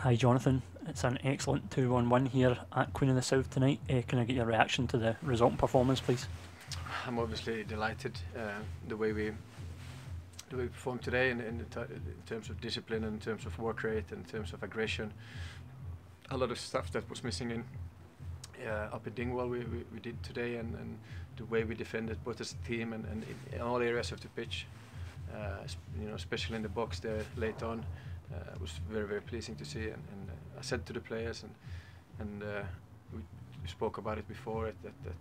Hi Jonathan, it's an excellent 2-1 win here at Queen of the South tonight. Can I get your reaction to the result and performance, please? I'm obviously delighted the way we performed today in terms of discipline, in terms of work rate, in terms of aggression. A lot of stuff that was missing in up at Dingwall we did today, and the way we defended both as a team and in all areas of the pitch, especially in the box there late on, was very pleasing to see. And I said to the players, and we spoke about it before, that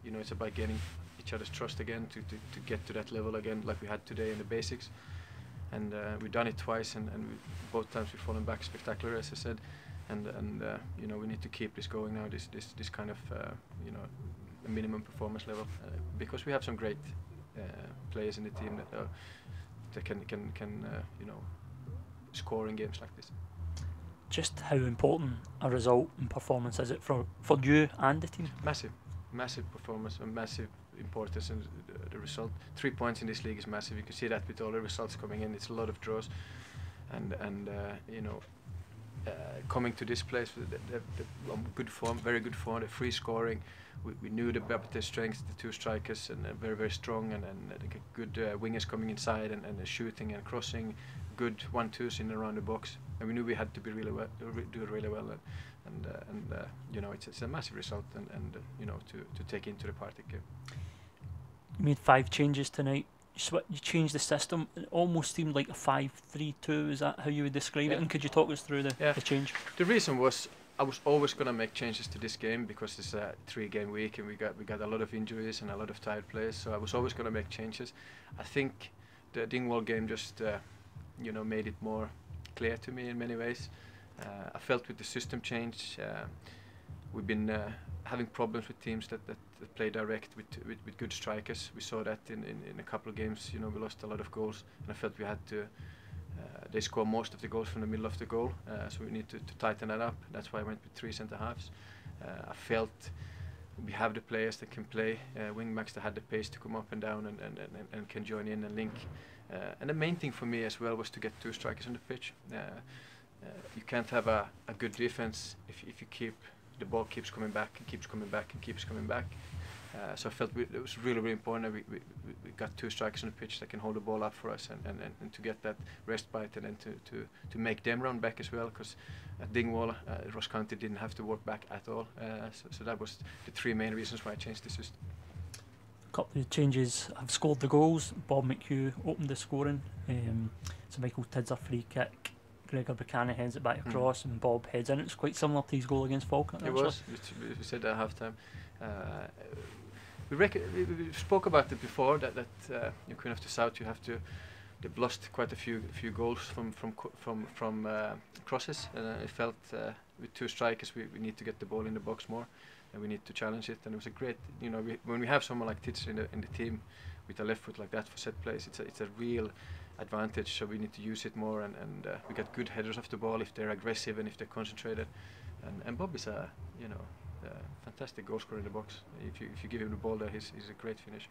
it's about getting each other's trust again to get to that level again, like we had today in the basics. And we've done it twice, and both times we've fallen back spectacular, as I said. And we need to keep this going now. This kind of a minimum performance level, because we have some great players in the team that can score in games like this. Just how important a result and performance is it for you and the team? Massive performance and massive importance in the result. 3 points in this league is massive. You can see that with all the results coming in. It's a lot of draws, and coming to this place with good form, very good form, the free scoring. We knew about their strengths, the two strikers, and very strong, and good wingers coming inside and shooting and crossing, good 1-2s in and around the box. And we knew we had to be do it really well, and it's a massive result, and to take into the party game. You made 5 changes tonight. You changed the system. It almost seemed like a 5-3-2. Is that how you would describe it? And could you talk us through the change? The reason was I was always going to make changes to this game because it's a 3-game week, and we got a lot of injuries and a lot of tired players. So I was always going to make changes. I think the Dingwall game just made it more clear to me in many ways. I felt with the system change, we've been having problems with teams that play direct with good strikers. We saw that in a couple of games. We lost a lot of goals, and I felt we had to. They score most of the goals from the middle of the goal, so we need to tighten that up. That's why I went with 3 centre halves. I felt we have the players that can play, wing backs that had the pace to come up and down and can join in and link. And the main thing for me as well was to get 2 strikers on the pitch. You can't have a good defense if you keep the ball keeps coming back and keeps coming back and keeps coming back. So I felt it was really important that we got 2 strikers on the pitch that can hold the ball up for us and to get that respite, and then to make them run back as well, because at Dingwall, Ross County didn't have to work back at all. So that was the 3 main reasons why I changed the system. A couple of changes have scored the goals. Bob McHugh opened the scoring. So Michael Tidd's a free kick. Gregor Buchanan heads it back across, and Bob heads in. It's quite similar to his goal against Falkirk. It was. We said that at half time. We spoke about it before that you Queen of the South, they've lost quite a few goals from crosses, and I felt with 2 strikers we need to get the ball in the box more, and we need to challenge it. And it was a great, when we have someone like Titz in the team with a left foot like that for set plays, it's a real advantage. So we need to use it more, and we got good headers off the ball if they're aggressive and if they're concentrated. And Bob is a fantastic goal scorer in the box. If you give him the ball there, he's a great finisher.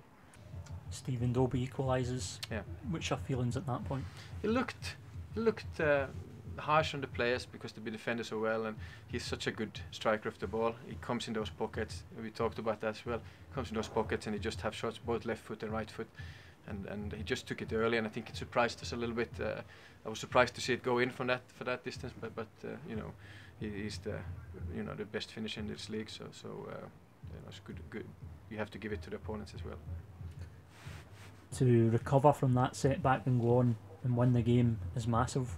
Stephen Dobie equalises. Yeah. What's your feelings at that point? It looked harsh on the players because they've been defended so well, and he's such a good striker of the ball. He comes in those pockets. We talked about that as well. He comes in those pockets and he just have shots, both left foot and right foot. And he just took it early, and I think it surprised us a little bit. I was surprised to see it go in for that distance, but he's the best finisher in this league. So it's good. You have to give it to the opponents as well. To recover from that setback and go on and win the game is massive.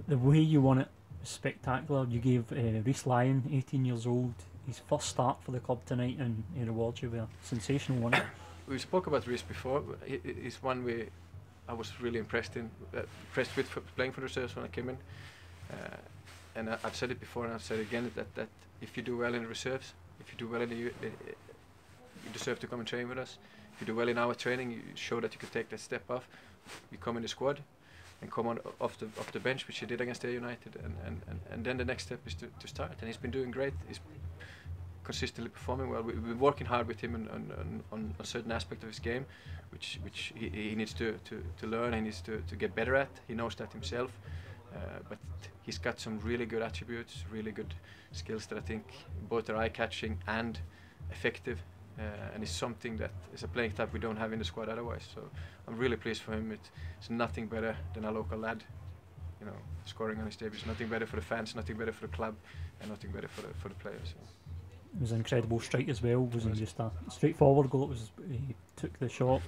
The way you won it was spectacular. You gave Reece Lyon, 18 years old, his first start for the club tonight, and he rewards you with a sensational win. We spoke about Reece before. He's one I was really impressed with playing for the reserves when I came in. And I've said it before, and I've said it again, that if you do well in the reserves, if you do well in you deserve to come and train with us. If you do well in our training, you show that you can take that step off. You come in the squad and come on off the bench, which he did against Ayr United, and then the next step is to start. And he's been doing great. He's consistently performing well. We've been working hard with him on a certain aspect of his game, which he needs to learn. He needs to get better at. He knows that himself. but he's got some really good attributes, really good skills that I think both are eye-catching and effective, and it's something that is a playing type we don't have in the squad otherwise. So I'm really pleased for him. It's nothing better than a local lad, you know, scoring on his debut. It's nothing better for the fans, nothing better for the club, and nothing better for the players. So. It was an incredible strike as well. Wasn't just a straightforward goal. It was, he took the shot.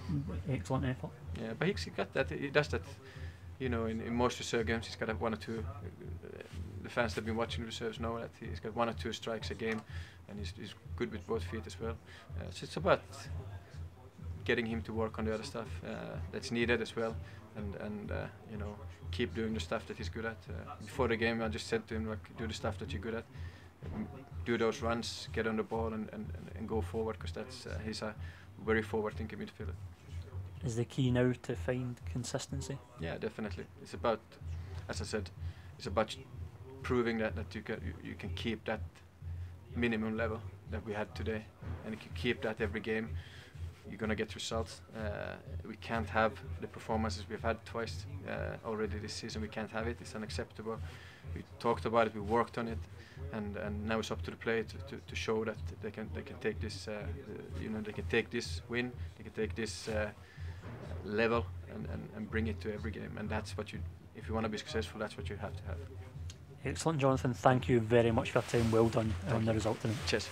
Excellent effort. Yeah, but he got that. He does that. You know, in most reserve games, he's got one or two. The fans that have been watching the reserves know that he's got 1 or 2 strikes a game, and he's good with both feet as well. So it's about getting him to work on the other stuff that's needed as well, and you know, keep doing the stuff that he's good at. Before the game, I just said to him, like, do the stuff that you're good at, do those runs, get on the ball, and go forward, because he's a very forward-thinking midfielder. Is the key now to find consistency? Yeah, definitely. It's about, as I said, it's about proving that you can keep that minimum level that we had today, and if you keep that every game, you're gonna get results. We can't have the performances we've had twice already this season. We can't have it. It's unacceptable. We talked about it. We worked on it, and now it's up to the player to show that they can take this. You know, they can take this win. They can take this level and bring it to every game. And that's what you. If you want to be successful, that's what you have to have. Excellent, Jonathan. Thank you very much for your time. Well done on the result tonight. Cheers.